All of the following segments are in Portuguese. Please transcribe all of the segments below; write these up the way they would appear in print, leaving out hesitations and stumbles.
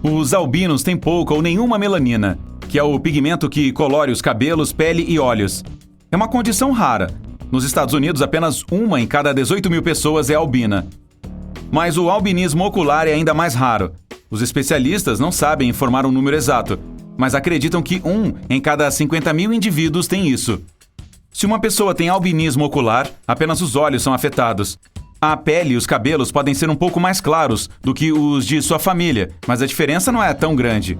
Os albinos têm pouca ou nenhuma melanina, que é o pigmento que colore os cabelos, pele e olhos. É uma condição rara. Nos Estados Unidos, apenas 1 em cada 18 mil pessoas é albina. Mas o albinismo ocular é ainda mais raro. Os especialistas não sabem informar um número exato, mas acreditam que 1 em cada 50 mil indivíduos tem isso. Se uma pessoa tem albinismo ocular, apenas os olhos são afetados. A pele e os cabelos podem ser um pouco mais claros do que os de sua família, mas a diferença não é tão grande.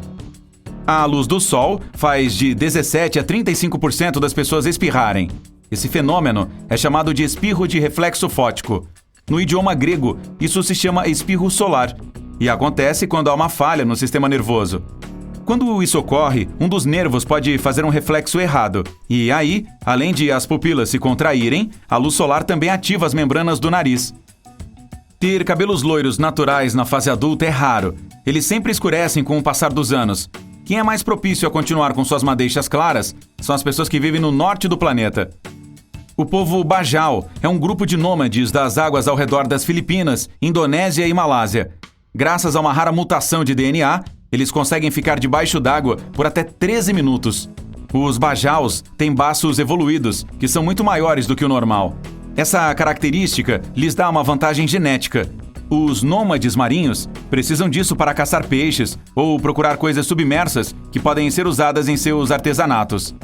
A luz do sol faz de 17% a 35% das pessoas espirrarem. Esse fenômeno é chamado de espirro de reflexo fótico. No idioma grego, isso se chama espirro solar, e acontece quando há uma falha no sistema nervoso. Quando isso ocorre, um dos nervos pode fazer um reflexo errado. E aí, além de as pupilas se contraírem, a luz solar também ativa as membranas do nariz. Ter cabelos loiros naturais na fase adulta é raro. Eles sempre escurecem com o passar dos anos. Quem é mais propício a continuar com suas madeixas claras são as pessoas que vivem no norte do planeta. O povo Bajau é um grupo de nômades das águas ao redor das Filipinas, Indonésia e Malásia. Graças a uma rara mutação de DNA, eles conseguem ficar debaixo d'água por até 13 minutos. Os Bajaus têm baços evoluídos, que são muito maiores do que o normal. Essa característica lhes dá uma vantagem genética. Os nômades marinhos precisam disso para caçar peixes ou procurar coisas submersas que podem ser usadas em seus artesanatos.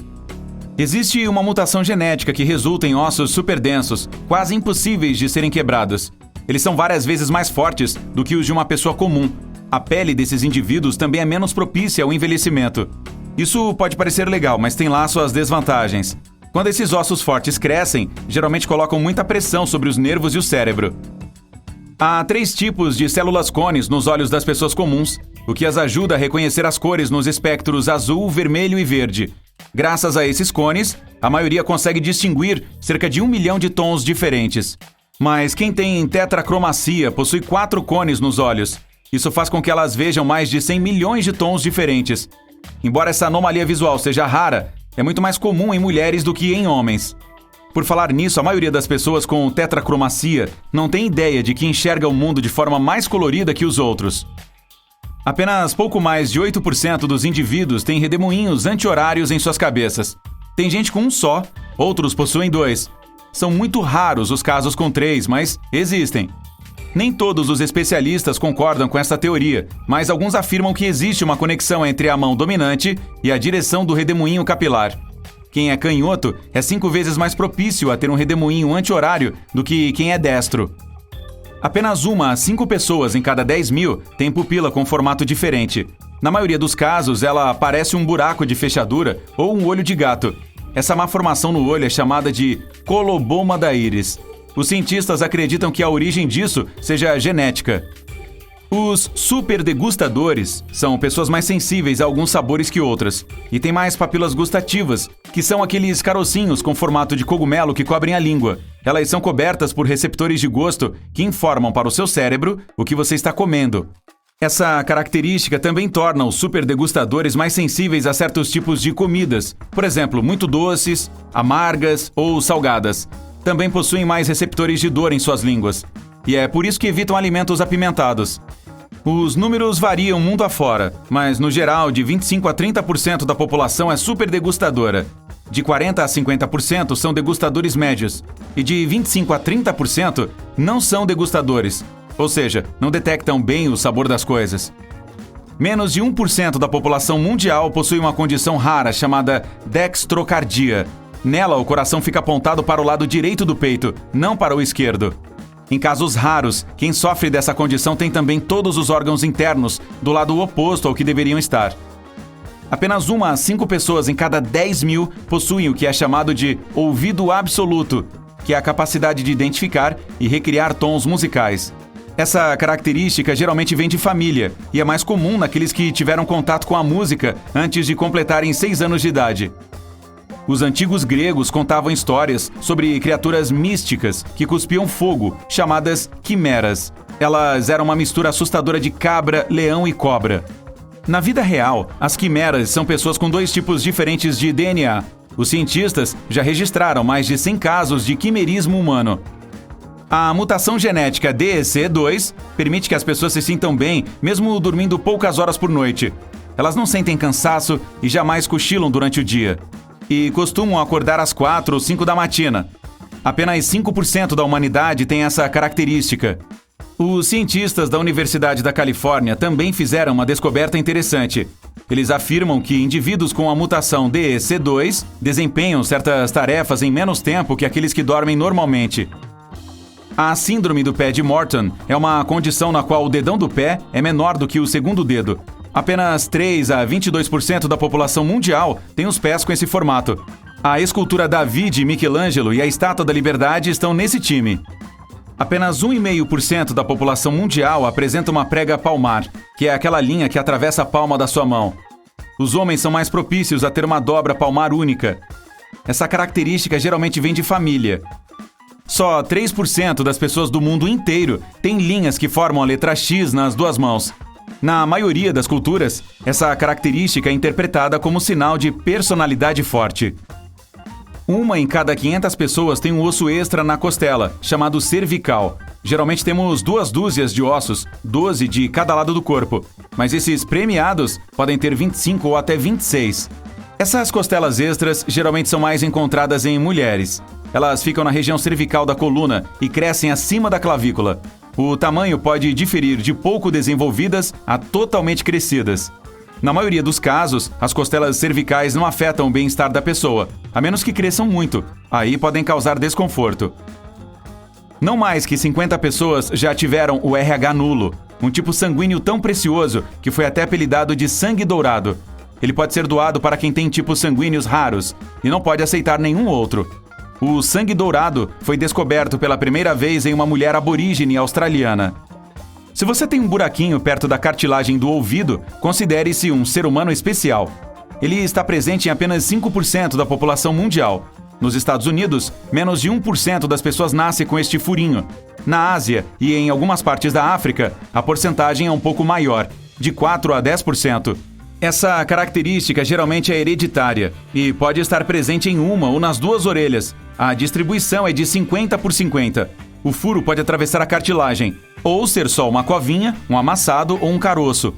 Existe uma mutação genética que resulta em ossos superdensos, quase impossíveis de serem quebrados. Eles são várias vezes mais fortes do que os de uma pessoa comum. A pele desses indivíduos também é menos propícia ao envelhecimento. Isso pode parecer legal, mas tem lá suas desvantagens. Quando esses ossos fortes crescem, geralmente colocam muita pressão sobre os nervos e o cérebro. Há 3 tipos de células cones nos olhos das pessoas comuns, o que as ajuda a reconhecer as cores nos espectros azul, vermelho e verde. Graças a esses cones, a maioria consegue distinguir cerca de 1 milhão de tons diferentes. Mas quem tem tetracromacia possui 4 cones nos olhos. Isso faz com que elas vejam mais de 100 milhões de tons diferentes. Embora essa anomalia visual seja rara, é muito mais comum em mulheres do que em homens. Por falar nisso, a maioria das pessoas com tetracromacia não tem ideia de que enxerga o mundo de forma mais colorida que os outros. Apenas pouco mais de 8% dos indivíduos têm redemoinhos anti-horários em suas cabeças. Tem gente com um só, outros possuem 2. São muito raros os casos com 3, mas existem. Nem todos os especialistas concordam com essa teoria, mas alguns afirmam que existe uma conexão entre a mão dominante e a direção do redemoinho capilar. Quem é canhoto é 5 vezes mais propício a ter um redemoinho anti-horário do que quem é destro. Apenas 1 a 5 pessoas em cada 10 mil tem pupila com formato diferente. Na maioria dos casos, ela parece um buraco de fechadura ou um olho de gato. Essa má formação no olho é chamada de coloboma da íris. Os cientistas acreditam que a origem disso seja genética. Os superdegustadores são pessoas mais sensíveis a alguns sabores que outras e têm mais papilas gustativas, que são aqueles carocinhos com formato de cogumelo que cobrem a língua. Elas são cobertas por receptores de gosto que informam para o seu cérebro o que você está comendo. Essa característica também torna os superdegustadores mais sensíveis a certos tipos de comidas, por exemplo, muito doces, amargas ou salgadas. Também possuem mais receptores de dor em suas línguas, e é por isso que evitam alimentos apimentados. Os números variam mundo afora, mas no geral, de 25% a 30% da população é superdegustadora. De 40% a 50% são degustadores médios, e de 25% a 30% não são degustadores, ou seja, não detectam bem o sabor das coisas. Menos de 1% da população mundial possui uma condição rara chamada dextrocardia. Nela, o coração fica apontado para o lado direito do peito, não para o esquerdo. Em casos raros, quem sofre dessa condição tem também todos os órgãos internos do lado oposto ao que deveriam estar. Apenas 1 a 5 pessoas em cada 10 mil possuem o que é chamado de ouvido absoluto, que é a capacidade de identificar e recriar tons musicais. Essa característica geralmente vem de família e é mais comum naqueles que tiveram contato com a música antes de completarem 6 anos de idade. Os antigos gregos contavam histórias sobre criaturas místicas que cuspiam fogo, chamadas quimeras. Elas eram uma mistura assustadora de cabra, leão e cobra. Na vida real, as quimeras são pessoas com 2 tipos diferentes de DNA. Os cientistas já registraram mais de 100 casos de quimerismo humano. A mutação genética DEC2 permite que as pessoas se sintam bem, mesmo dormindo poucas horas por noite. Elas não sentem cansaço e jamais cochilam durante o dia. E costumam acordar às 4 ou 5 da matina. Apenas 5% da humanidade tem essa característica. Os cientistas da Universidade da Califórnia também fizeram uma descoberta interessante. Eles afirmam que indivíduos com a mutação DEC2 desempenham certas tarefas em menos tempo que aqueles que dormem normalmente. A síndrome do pé de Morton é uma condição na qual o dedão do pé é menor do que o segundo dedo. Apenas 3 a 22% da população mundial tem os pés com esse formato. A escultura David e Michelangelo e a Estátua da Liberdade estão nesse time. Apenas 1,5% da população mundial apresenta uma prega palmar, que é aquela linha que atravessa a palma da sua mão. Os homens são mais propícios a ter uma dobra palmar única. Essa característica geralmente vem de família. Só 3% das pessoas do mundo inteiro têm linhas que formam a letra X nas duas mãos. Na maioria das culturas, essa característica é interpretada como sinal de personalidade forte. 1 em cada 500 pessoas tem um osso extra na costela, chamado cervical. Geralmente temos 2 dúzias de ossos, 12 de cada lado do corpo, mas esses premiados podem ter 25 ou até 26. Essas costelas extras geralmente são mais encontradas em mulheres. Elas ficam na região cervical da coluna e crescem acima da clavícula. O tamanho pode diferir de pouco desenvolvidas a totalmente crescidas. Na maioria dos casos, as costelas cervicais não afetam o bem-estar da pessoa, a menos que cresçam muito. Aí podem causar desconforto. Não mais que 50 pessoas já tiveram o RH nulo, um tipo sanguíneo tão precioso que foi até apelidado de sangue dourado. Ele pode ser doado para quem tem tipos sanguíneos raros e não pode aceitar nenhum outro. O sangue dourado foi descoberto pela primeira vez em uma mulher aborígene australiana. Se você tem um buraquinho perto da cartilagem do ouvido, considere-se um ser humano especial. Ele está presente em apenas 5% da população mundial. Nos Estados Unidos, menos de 1% das pessoas nascem com este furinho. Na Ásia e em algumas partes da África, a porcentagem é um pouco maior, de 4 a 10%. Essa característica geralmente é hereditária e pode estar presente em uma ou nas 2 orelhas. A distribuição é de 50 por 50. O furo pode atravessar a cartilagem, ou ser só uma covinha, um amassado ou um caroço.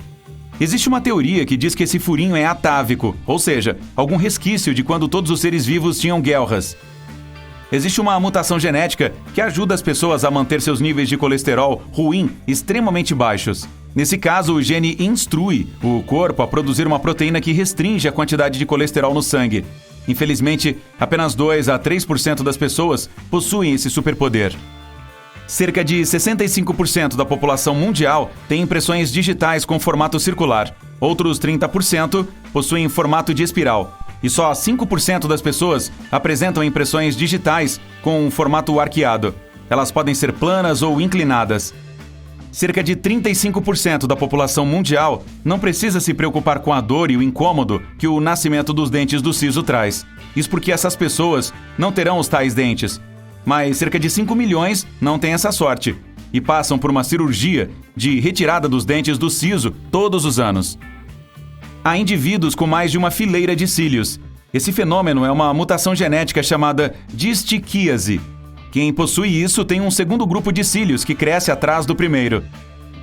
Existe uma teoria que diz que esse furinho é atávico, ou seja, algum resquício de quando todos os seres vivos tinham guelras. Existe uma mutação genética que ajuda as pessoas a manter seus níveis de colesterol ruim extremamente baixos. Nesse caso, o gene instrui o corpo a produzir uma proteína que restringe a quantidade de colesterol no sangue. Infelizmente, apenas 2 a 3% das pessoas possuem esse superpoder. Cerca de 65% da população mundial tem impressões digitais com formato circular. Outros 30% possuem formato de espiral. E só 5% das pessoas apresentam impressões digitais com formato arqueado. Elas podem ser planas ou inclinadas. Cerca de 35% da população mundial não precisa se preocupar com a dor e o incômodo que o nascimento dos dentes do siso traz. Isso porque essas pessoas não terão os tais dentes. Mas cerca de 5 milhões não têm essa sorte e passam por uma cirurgia de retirada dos dentes do siso todos os anos. Há indivíduos com mais de uma fileira de cílios. Esse fenômeno é uma mutação genética chamada distiquíase. Quem possui isso tem um segundo grupo de cílios que cresce atrás do primeiro.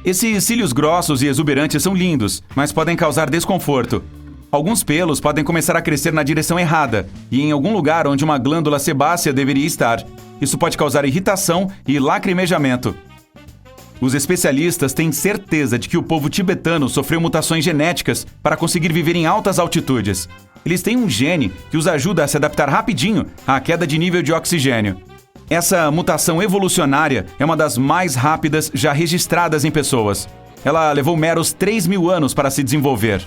Esses cílios grossos e exuberantes são lindos, mas podem causar desconforto. Alguns pelos podem começar a crescer na direção errada e em algum lugar onde uma glândula sebácea deveria estar. Isso pode causar irritação e lacrimejamento. Os especialistas têm certeza de que o povo tibetano sofreu mutações genéticas para conseguir viver em altas altitudes. Eles têm um gene que os ajuda a se adaptar rapidinho à queda de nível de oxigênio. Essa mutação evolucionária é uma das mais rápidas já registradas em pessoas. Ela levou meros 3.000 anos para se desenvolver.